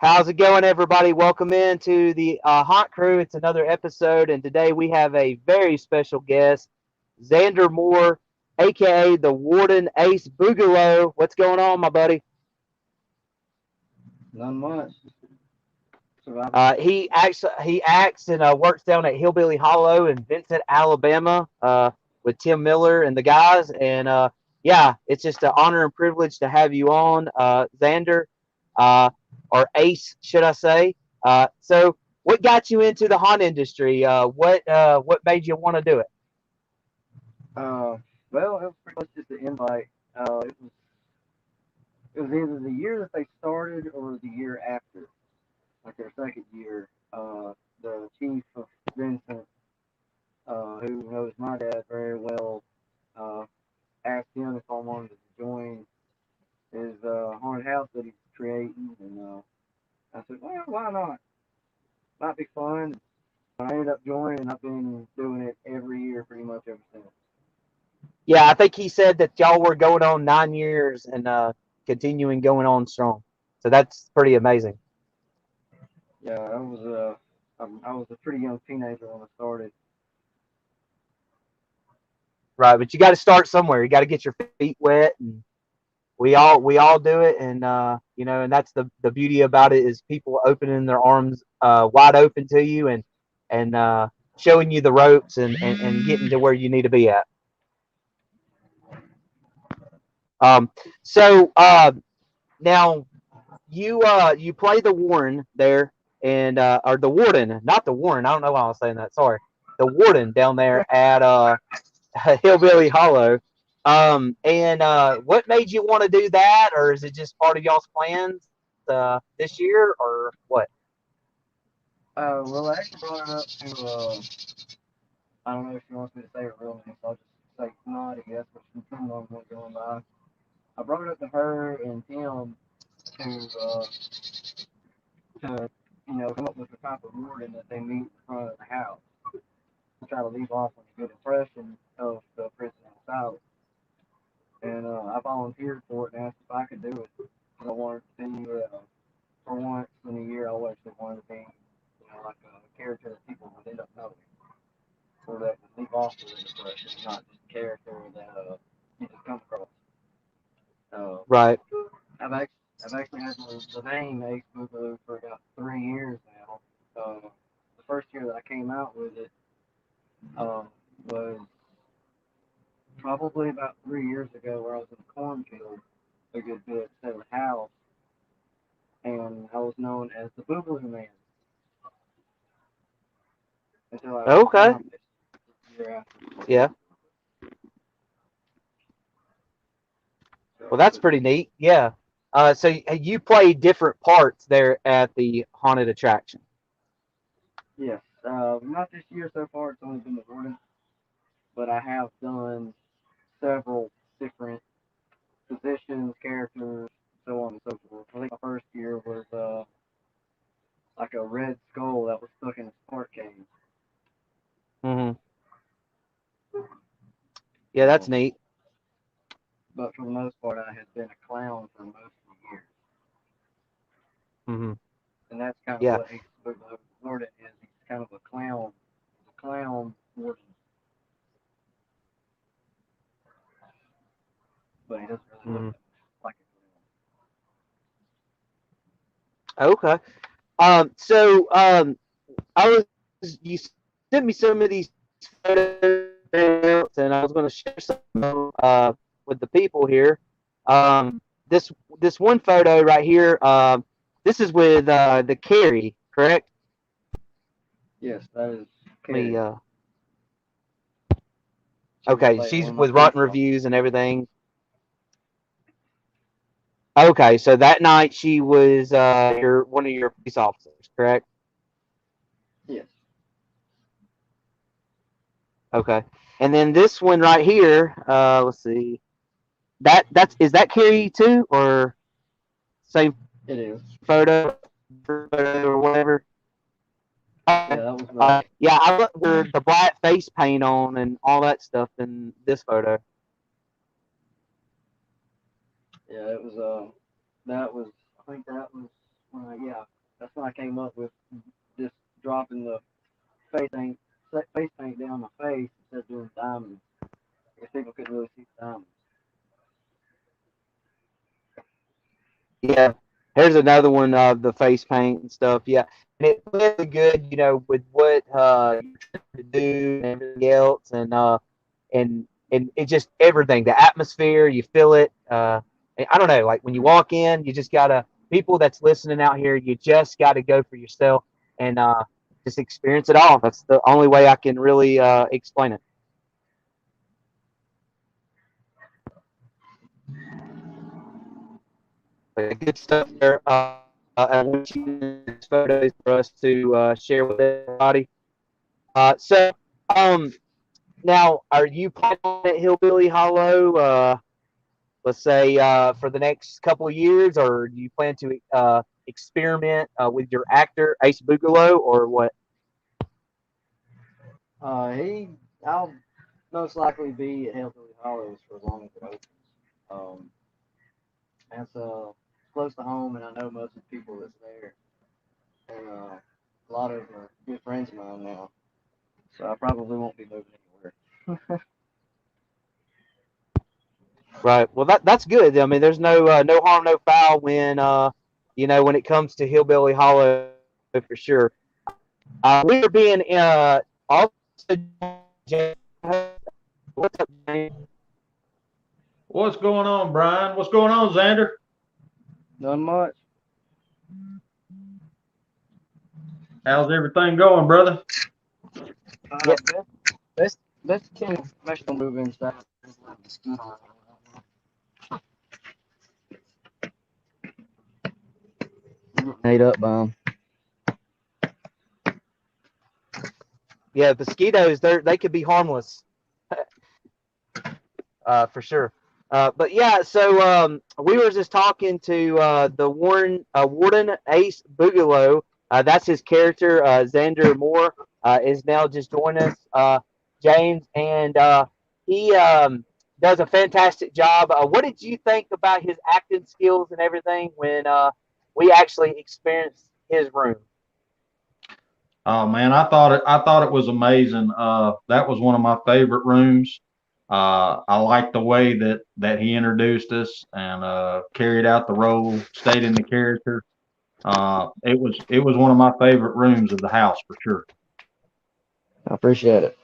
How's it going, everybody? Welcome in to the Haunt Crew. It's another episode, and today we have a very special guest, Zander Moore, aka the Warden Ace Boogaloo. What's going on, my buddy? Not much. Surviving. He acts and works down at Hellbilly Hollow in Vincent, Alabama, with Tim Miller and the guys. And yeah, it's just an honor and privilege to have you on, Xander, uh, or Ace, should I say? So, what got you into the haunt industry? What made you want to do it? Uh, well, it was pretty much just an invite. It was either the year that they started or the year after, like their second year. The chief of Vincent, who knows my dad very well, uh, asked him if I wanted to join his haunted house that he's creating, and I said, well, why not? Might be fun. I ended up joining, and I've been doing it every year pretty much ever since. Yeah, I think he said that y'all were going on 9 years and continuing going on strong. So that's pretty amazing. Yeah, I was a pretty young teenager when I started. Right, but you got to start somewhere. You got to get your feet wet, and we all do it, and and that's the beauty about it is people opening their arms wide open to you and showing you the ropes and getting to where you need to be at. Um, so now you play the Warren there, and or the Warden, not the Warren. I don't know why I was saying that. Sorry, the Warden down there at Hillbilly Hollow. And what made you want to do that, or is it just part of y'all's plans this year, or what? Well, I actually brought it up to, I don't know if she wants me to say her real name, so I'll just say Naughty. That's what she's been normally going by. I brought it up to her and Tim to, come up with the type of warden that they meet in front of the house to try to leave off with a good impression of the prison itself. And I volunteered for it and asked if I could do it. Because I wanted to be, for once in a year, I actually wanted to be, like a character that people would end up knowing. Or that would leave off with an impression, not just a character that you just come across. Uh, Right. I've actually had the name Ace Boo for about 3 years now. The first year that I came out with it um, was probably about 3 years ago, where I was in a cornfield a good bit instead of the house, and I was known as the Boogaloo Man until I Okay. resigned this year after. Yeah. Well, So, that's but pretty neat. Yeah. So you play different parts there at the haunted attraction. yes, not this year so far. It's only been the warden, but I have done several different positions, characters, so on and so forth. I think my first year was like a red skull that was stuck in a smart cage. Hmm. Yeah, that's Um, neat. but for the most part, I had been a clown for most of the years, Hmm. and that's kind of Yeah. what Ace Warden is. He's kind of a clown warden, but he doesn't really look Hmm. that much like Okay. So I was you sent me some of these photos and I was going to share some of them with the people here. This one photo right here. This is with the Carrie, correct? that. Yes, that is Let me. Carrie. She was Okay, like one she's of my with Rotten police officers. Reviews and everything. Okay, so that night she was your one of your police officers, correct? Yes, Okay, and then this one right here. Let's see. That's is that Carrie too, or same it is. photo, different photo, or whatever? Okay. Yeah, that was the. Yeah, I look the black face paint on and all that stuff in this photo. Yeah, it was. That was. I think that was. Yeah. That's when I came up with just dropping the face paint down my face instead of doing diamonds. Because people couldn't really see the diamonds. Yeah. Here's another one of the face paint and stuff. Yeah. And it's really good, with what you're trying to do and everything else, and it just everything, the atmosphere, you feel it. And I don't know, like when you walk in, you just gotta people that's listening out here, you just gotta go for yourself and just experience it all. That's the only way I can really explain it. But good stuff there. I want you to photos for us to share with everybody. So, um, now, are you planning at Hillbilly Hollow? Let's say for the next couple of years, or do you plan to experiment with your actor Ace Boogaloo, or what? I'll most likely be at Hellbilly Hollows for as long as it opens. Um, that's close to home, and I know most of the people that's there, and a lot of good friends of mine now. So I probably won't be moving anywhere. Right. Well, that's good. I mean, there's no harm, no foul when when it comes to Hillbilly Hollow for sure. We are being also. What's up, James? What's going on, Brian? What's going on, Zander? Not much. How's everything going, brother? Yeah. Best can Mesh don't move inside. Ate up by 'em. Yeah, mosquitoes, they could be harmless, for sure. But yeah, so we were just talking to the Warden Ace Boogaloo. That's his character. Zander Moore is now just joining us, James, and he does a fantastic job. What did you think about his acting skills and everything when we actually experienced his room? Oh man, I thought it was amazing. That was one of my favorite rooms. I liked the way that he introduced us and carried out the role, stayed in the character. It was one of my favorite rooms of the house for sure. I appreciate it.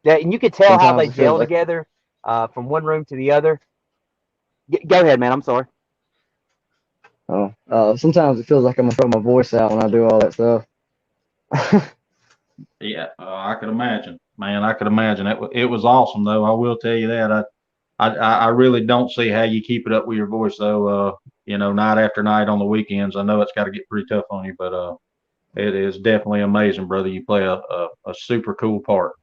Yeah, and you could tell how Sometimes they it feels gel like together from one room to the other. Go ahead, man. I'm sorry. sometimes it feels like I'm gonna throw my voice out when I do all that stuff. Yeah, I could imagine, man. I could imagine it was awesome though. I will tell you that. I really don't see how you keep it up with your voice though. Night after night on the weekends. I know it's got to get pretty tough on you, but it is definitely amazing, brother. You play a super cool part.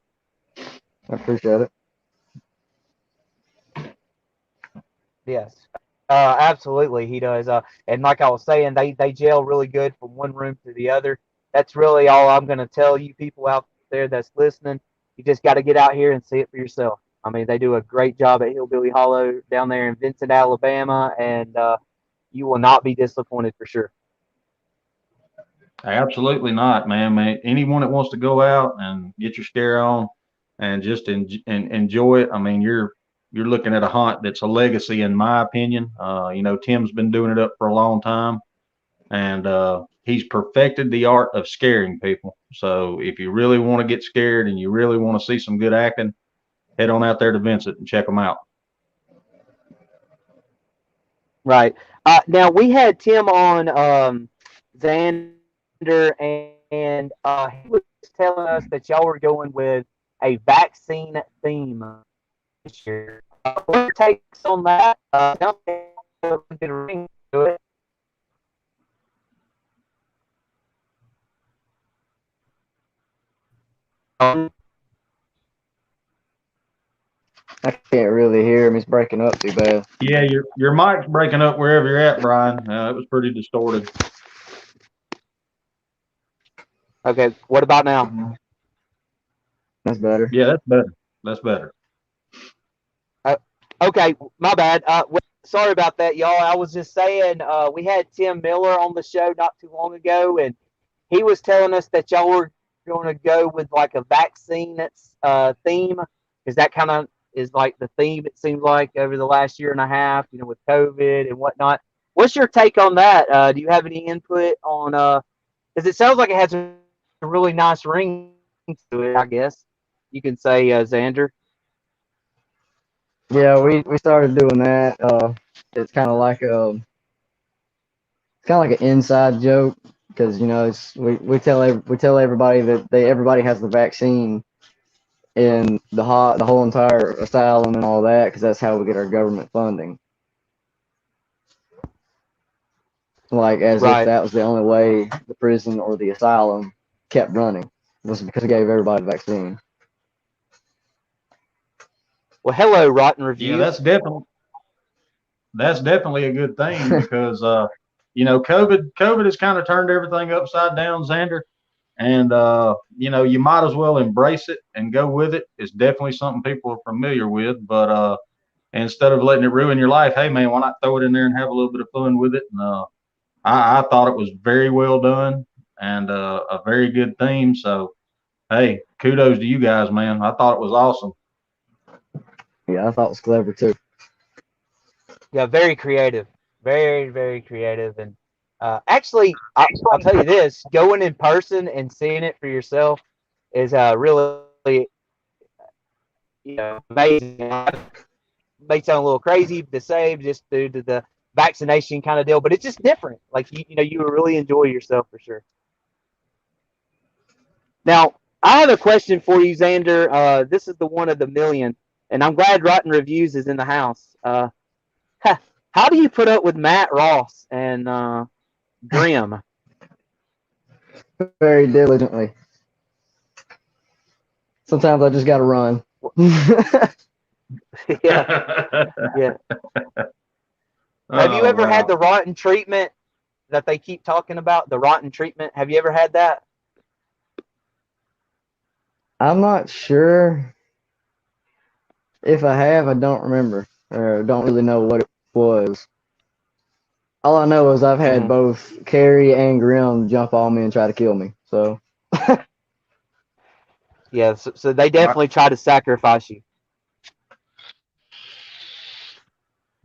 I appreciate it. Yes, absolutely, he does. And like I was saying, they gel really good from one room to the other. That's really all I'm going to tell you people out there that's listening. You just got to get out here and see it for yourself. I mean, they do a great job at Hillbilly Hollow down there in Vincent, Alabama, and you will not be disappointed for sure. Absolutely not, man. Man, anyone that wants to go out and get your scare on and just enjoy it. I mean, you're looking at a hunt that's a legacy, in my opinion. Tim's been doing it up for a long time, and he's perfected the art of scaring people. So if you really want to get scared and you really want to see some good acting, head on out there to Vincent and check them out. Right. Now we had Tim on Xander, and he was telling us that y'all were going with a vaccine theme this year. What are your takes on that? Sounds like a good ring to it. I can't really hear him. He's breaking up too bad. Yeah, your mic's breaking up wherever you're at, Brian. It was pretty distorted. Okay. What about now? That's better. Yeah, that's better. That's better. Uh, Okay, my bad. Sorry about that, y'all. I was just saying we had Tim Miller on the show not too long ago, and he was telling us that y'all were going to go with like a vaccine that's theme, because that kind of is like the theme it seems like over the last year and a half, with COVID and whatnot. What's your take on that? Do you have any input on? Because it sounds like it has a really nice ring to it. I guess you can say, Xander. Yeah, we started doing that. It's kind of like an inside joke because we tell everybody that everybody has the vaccine in the whole entire asylum and all that because that's how we get our government funding. Like as if Right. that was the only way the prison or the asylum kept running was because we gave everybody the vaccine. Well, hello, Rotten Yeah, Reviews. that's definitely a good thing because COVID has kind of turned everything upside down, Xander. And you might as well embrace it and go with it. It's definitely something people are familiar with, but instead of letting it ruin your life, hey man, why not throw it in there and have a little bit of fun with it? And I thought it was very well done and a very good theme. So hey, kudos to you guys, man. I thought it was awesome. Yeah, I thought it was clever too. Yeah, very creative, very very creative, and actually, I'll tell you this: going in person and seeing it for yourself is really, amazing. May sound a little crazy to say just due to the vaccination kind of deal, but it's just different. Like you will really enjoy yourself for sure. Now, I have a question for you, Xander. This is the one of the million, and I'm glad Rotten Reviews is in the house. How do you put up with Matt Ross and Grim? Very diligently. Sometimes I just got to run. Yeah, yeah. Have you Oh ever had wow. the rotten treatment that they keep talking about? The rotten treatment. Have you ever had that? I'm not sure if I have. I don't remember or don't really know what it was. All I know is I've had Mm-hmm. both Carrie and Grim jump on me and try to kill me. So, Yeah. So they Well, definitely try to sacrifice you.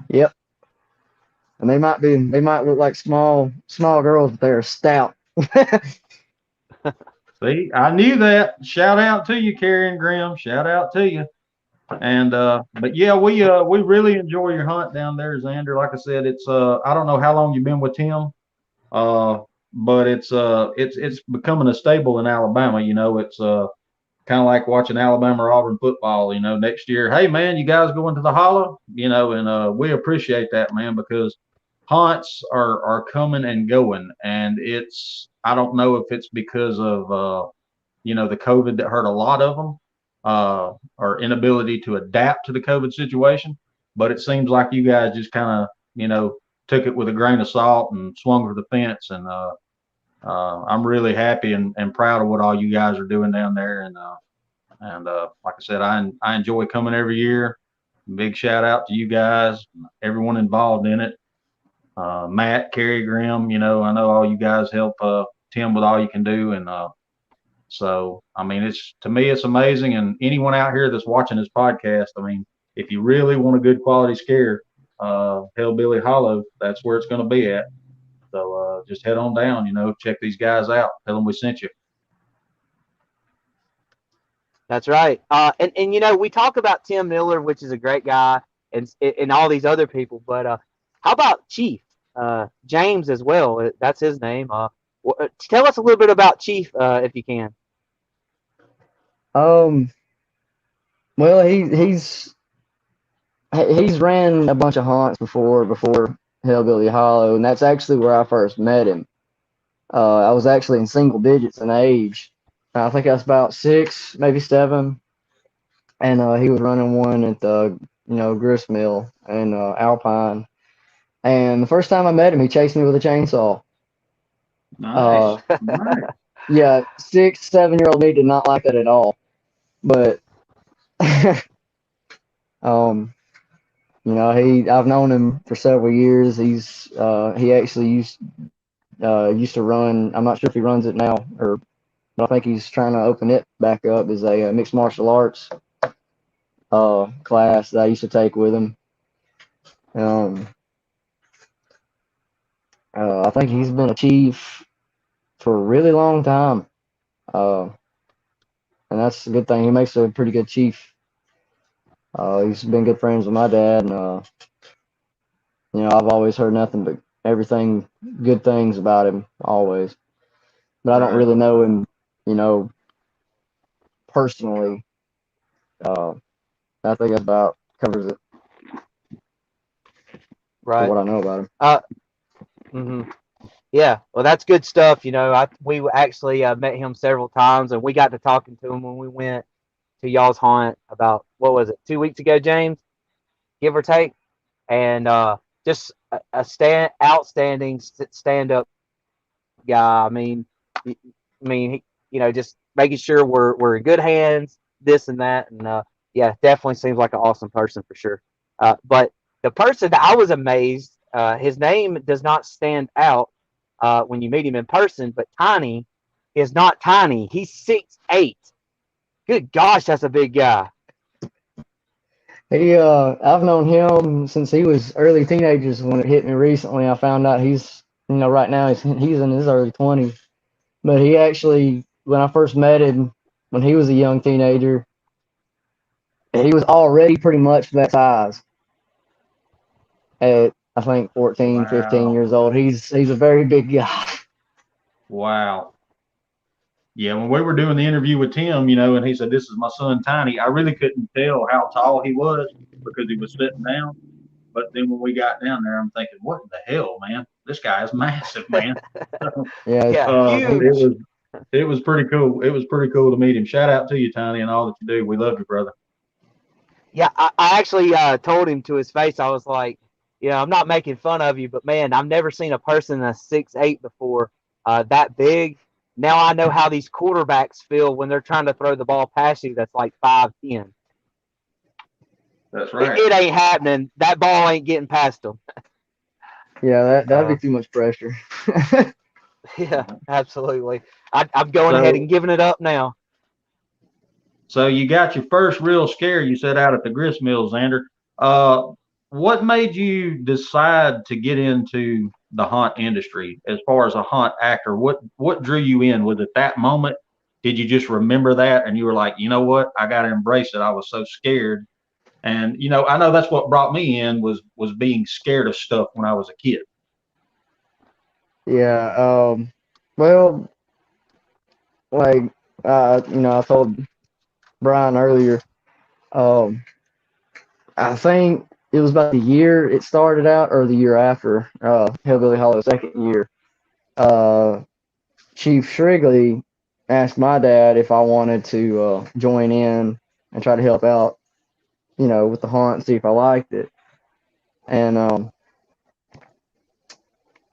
yep. And they might look like small girls, but they're stout. see, I knew that. Shout out to you, Carrie and Graham. Shout out to you. And but yeah, we really enjoy your hunt down there, Xander. Like I said, it's I don't know how long you've been with Tim, uh, but it's becoming a staple in Alabama. It's kind of like watching Alabama or Auburn football. Next year, hey man, you guys going to the Hollow? And we appreciate that, man, because hunts are coming and going, and I don't know if it's because of the COVID that hurt a lot of them, or inability to adapt to the COVID situation. But it seems like you guys just kind of, took it with a grain of salt and swung for the fence. And I'm really happy and proud of what all you guys are doing down there. And like I said, I enjoy coming every year. Big shout out to you guys, everyone involved in it. Matt, Kerry, Grimm, I know all you guys help Tim with all you can do. And so, I mean, to me, it's amazing. And anyone out here that's watching this podcast, I mean, if you really want a good quality scare, Hellbilly Hollow, that's where it's going to be at. So just head on down, check these guys out. Tell them we sent you. That's right. And we talk about Tim Miller, which is a great guy, and all these other people. But how about Chief James as well? That's his name. Tell us a little bit about Chief, if you can. um, well, he's ran a bunch of haunts before Hellbilly Hollow, and that's actually where I first met him. I was actually in single digits in age. I think I was about 6, maybe 7, and he was running one at the grist mill in Alpine. And the first time I met him, he chased me with a chainsaw. Uh, Nice. Nice. yeah, 6, 7 year old me did not like that at all. But um, I've known him for several years. He actually used to run. I'm not sure if he runs it now, but I think he's trying to open it back up as a mixed martial arts class that I used to take with him. Um, I think he's been a chief for a really long time, uh, and that's a good thing. He makes a pretty good chief. He's been good friends with my dad, and I've always heard nothing but everything good things about him always. But I don't Right. really know him, you know, personally. Uh, I think that's about covers it for Right. what I know about him. Mhm. Yeah, well, that's good stuff. We actually met him several times, and we got to talking to him when we went to y'all's haunt about what was it, 2 weeks ago, James, give or take, and just outstanding stand up guy. Just making sure we're in good hands, this and that, and yeah, definitely seems like an awesome person for sure. But the person that I was amazed, his name does not stand out when you meet him in person, but Tiny is not tiny. He's 6'8". Good gosh, that's a big guy. I've known him since he was early teenagers. When it hit me recently, I found out right now he's in his early 20s. But he actually, when I first met him, when he was a young teenager, he was already pretty much that size at I think 14, 15 Wow. years old. He's a very big guy. Wow. Yeah, when we were doing the interview with Tim, and he said, "This is my son, Tiny," I really couldn't tell how tall he was because he was sitting down. But then when we got down there, I'm thinking, "What the hell, man? This guy is massive, man." So, Yeah, Yeah, it huge. was pretty cool. It was pretty cool to meet him. Shout out to you, Tiny, and all that you do. We love you, brother. Yeah, I actually told him to his face. I was like, I'm not making fun of you, but man, I've never seen a person that's 6'8" before, that big. Now I know how these quarterbacks feel when they're trying to throw the ball past you. That's like 5'10". That's It, right. it ain't happening. That ball ain't getting past them. yeah, that'd be Uh, too much pressure. yeah, absolutely. I'm going ahead So, and giving it up now. so you got your first real scare you set out at the grist mill, Xander. Uh, what made you decide to get into the haunt industry as far as a haunt actor? What drew you in? Was it that moment? Did you just remember that and you were like, you know what, I got to embrace it? I was so scared, and I know that's what brought me in was being scared of stuff when I was a kid. Yeah. Well, like I told Brian earlier. Um, I think it was about the year it started out, or the year after Hellbilly Hollow second year. Uh, Chief Shrigley asked my dad if I wanted to join in and try to help out, with the haunt, see if I liked it. And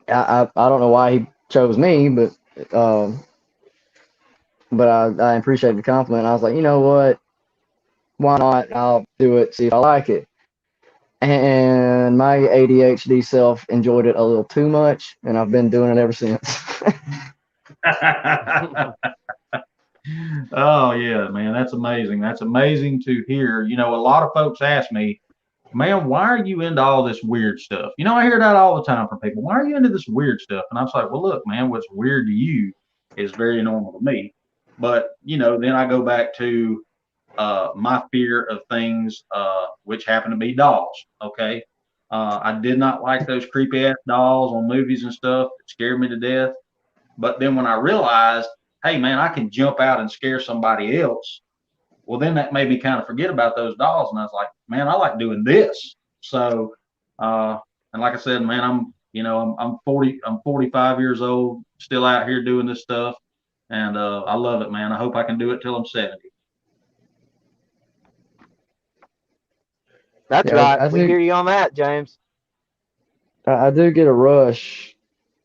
I don't know why he chose me, um, but I appreciated the compliment. I was like, you know what? Why not? I'll do it, see if I like it. And my ADHD self enjoyed it a little too much, and I've been doing it ever since. Oh yeah, man, that's amazing. That's amazing to hear. A lot of folks ask me, "Man, why are you into all this weird stuff?" I hear that all the time from people. Why are you into this weird stuff? And I'm like, well, look, man, what's weird to you is very normal to me. But then I go back to my fear of things, which happen to be dolls. Okay, I did not like those creepy ass dolls on movies and stuff. It scared me to death. But then when I realized, hey man, I can jump out and scare somebody else, well then that made me kind of forget about those dolls, and I was like, man, I like doing this. So, and like I said, man, I'm 45 years old, still out here doing this stuff, and I love it, man. I hope I can do it till I'm 70. That's Yeah, right. We hear you on that, James. I do get a rush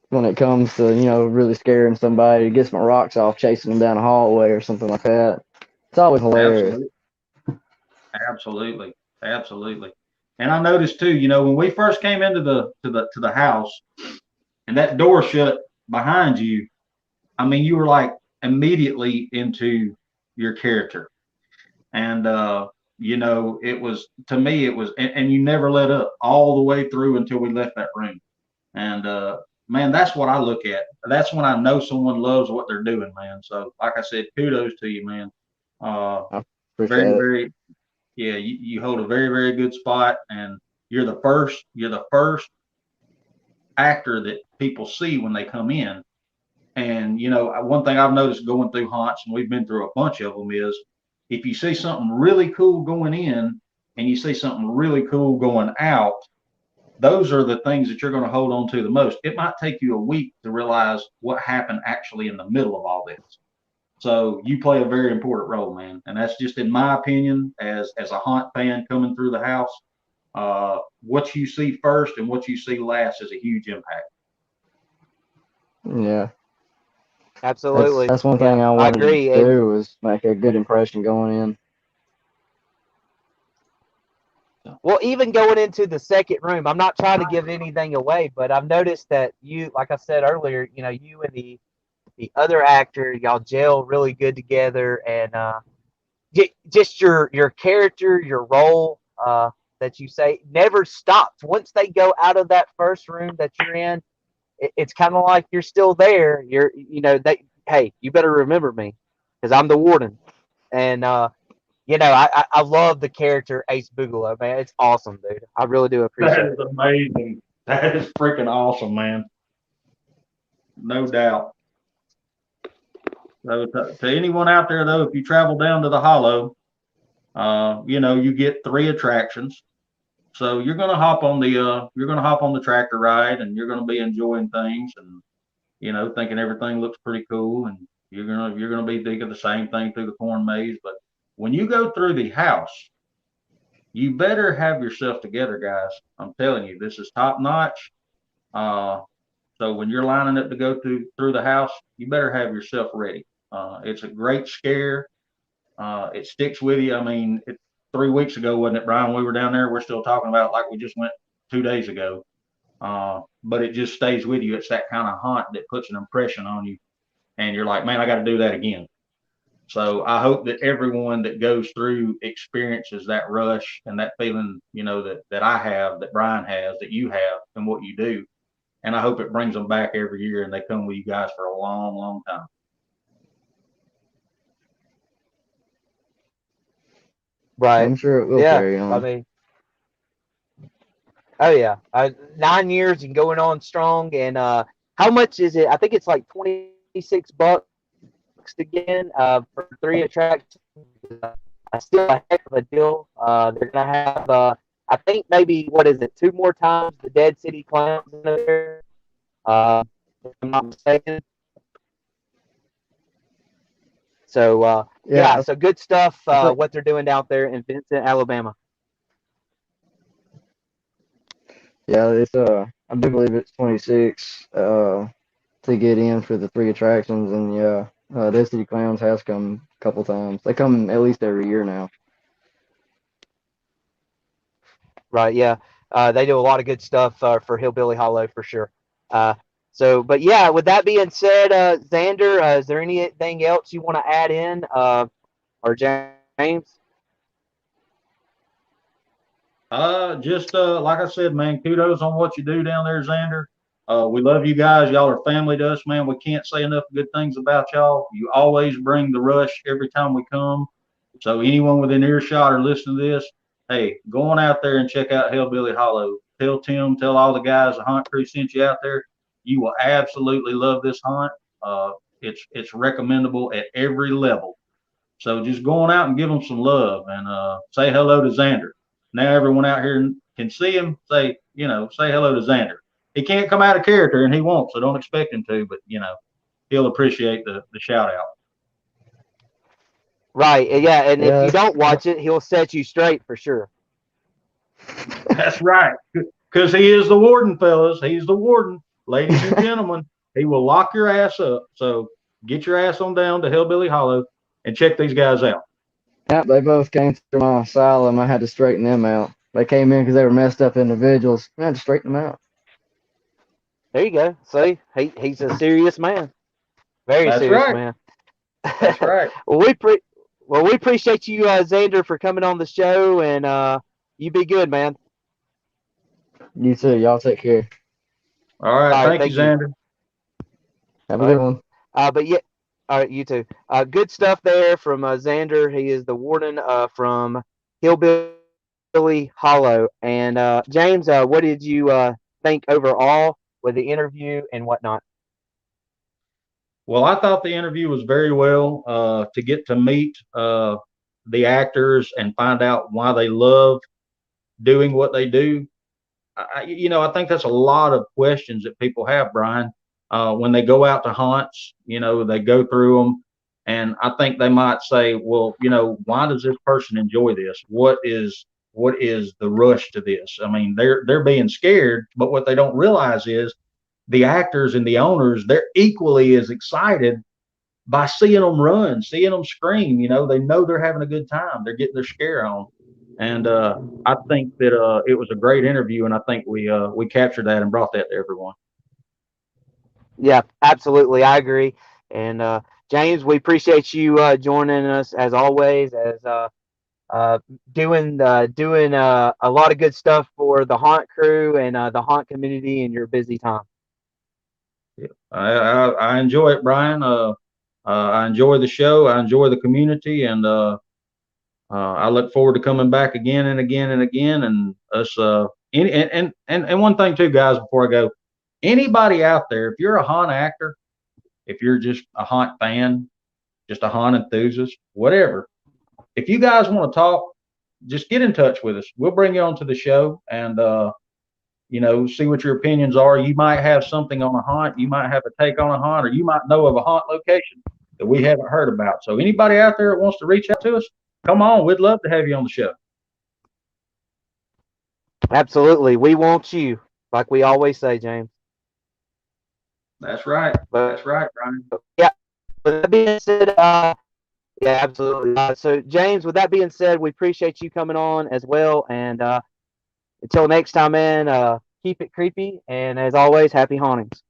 when it comes to really scaring somebody. It gets my rocks off chasing them down a hallway or something like that. It's always hilarious. Absolutely, absolutely, absolutely. And I noticed too, you know, when we first came into the house and that door shut behind you, I mean, you were like immediately into your character. And you know, it was to me, it was, and you never let up all the way through until we left that room. And man, that's what I look at. That's when I know someone loves what they're doing, man. So, like I said, kudos to you, man. Uh, I very, appreciate it. very, yeah, you hold a very, very good spot, and you're the first actor that people see when they come in. And you know, one thing I've noticed going through haunts, and we've been through a bunch of them, is if you see something really cool going in and you see something really cool going out, those are the things that you're going to hold on to the most. It might take you a week to realize what happened actually in the middle of all this. So you play a very important role, man, and that's just in my opinion as a haunt fan coming through the house. What you see first and what you see last is a huge impact. Yeah, Absolutely. that's one Yeah, thing I I wanted to agree. And do was make a good impression going in. well, even going into the second room, I'm not trying to give anything away, but I've noticed that you, like I said earlier, you know, you and the other actor, y'all gel really good together, and just your character, your role, that you say never stops. Once they go out of that first room that you're in, it's kind of like you're still there. You know, hey, you better remember me because I'm the warden, and you know, I love the character Ace Boogaloo, man. It's awesome, dude. I really do That appreciate is it. amazing. That is freaking awesome, man. No doubt. So to anyone out there though, if you travel down to the Hollow, you know, you get 3 attractions. So you're gonna hop on the tractor ride and you're gonna be enjoying things and you know, thinking everything looks pretty cool and you're gonna be thinking the same thing through the corn maze. But when you go through the house, you better have yourself together, guys. I'm telling you, this is top notch. Uh, so when you're lining up to go through the house, you better have yourself ready. It's a great scare. It sticks with you. I mean, 3 weeks ago, wasn't it, Brian? We were down there. We're still talking about it like we just went 2 days ago. But it just stays with you. It's that kind of haunt that puts an impression on you, and you're like, man, I got to do that again. So I hope that everyone that goes through experiences that rush and that feeling, you know, that I have, that Brian has, that you have, and what you do. And I hope it brings them back every year and they come with you guys for a long, long time. Right. I'm sure it will Yeah. carry I on. mean, oh yeah. 9 years and going on strong. And how much is it? I think it's like $26 again for 3 attractions. Still a heck of a deal. They're gonna have I think maybe what is it? 2 more times the Dead City Clowns in there. If I'm not mistaken. So yeah, Yeah, so good stuff. I think What they're doing down there in Vincent, Alabama. yeah, it's I do believe it's 26 to get in for the 3 attractions, and yeah, Destiny Clowns has come a couple times. They come at least every year now. Right? Yeah, they do a lot of good stuff for Hillbilly Hollow for sure. Uh, so, but yeah, with that being said, Xander, is there anything else you want to add in, or James? Just like I said, man, kudos on what you do down there, Xander. We love you guys. Y'all are family to us, man. We can't say enough good things about y'all. You always bring the rush every time we come. So anyone within earshot or listening to this, hey, go on out there and check out Hellbilly Hollow. Tell Tim, tell all the guys, the hunt crew sent you out there. You will absolutely love this hunt. It's recommendable at every level. So just go on out and give them some love and say hello to Xander. Now everyone out here can see him. Say, you know, say hello to Xander. He can't come out of character and he won't, so don't expect him to, but you know, he'll appreciate the shout out. Right? Yeah, and if Yeah, you don't watch it, he'll set you straight for sure. That's right. Because he is the warden, fellas. He's the warden. Ladies and gentlemen, he will lock your ass up. So get your ass on down to Hellbilly Hollow and check these guys out. yeah, they both came through my asylum. I had to straighten them out. They came in because they were messed up individuals. Man, just straighten them out. There you go. See, he's a serious man, very That's serious right. man. That's right. well, we appreciate you, Xander, for coming on the show, and you be good, man. You too. Y'all take care. All right. All right, Thank you, thank you. Xander. Have a All good right, one. but yeah, all right, you too. Good stuff there from Xander. He is the warden from Hillbilly Hollow. And James, what did you think overall with the interview and whatnot? Well, I thought the interview was very well to get to meet the actors and find out why they love doing what they do. I think that's a lot of questions that people have, Brian. When they go out to haunts, they go through them, and I think they might say, well, why does this person enjoy this? What is the rush to this? I mean, they're being scared, but what they don't realize is the actors and the owners, they're equally as excited by seeing them run, seeing them scream. They know they're having a good time. They're getting their scare on, and I think that it was a great interview, and I think we captured that and brought that to everyone. Yeah, absolutely. I agree. And James, we appreciate you joining us as always, as uh, doing a lot of good stuff for the haunt crew and the haunt community in your busy time. I enjoy it, Brian. I enjoy the show. I enjoy the community, and I look forward to coming back again and again and again. And us, and one thing too, guys, before I go, anybody out there, if you're a haunt actor, if you're just a haunt fan, just a haunt enthusiast, whatever, if you guys want to talk, just get in touch with us. We'll bring you onto the show and see what your opinions are. You might have something on a haunt, you might have a take on a haunt, or you might know of a haunt location that we haven't heard about. So anybody out there that wants to reach out to us, come on, we'd love to have you on the show. Absolutely. We want you, like we always say, James. That's right. But That's right, Brian. yeah, with that being said, yeah, absolutely. So, James, with that being said, we appreciate you coming on as well. And until next time, man, keep it creepy. And as always, happy hauntings.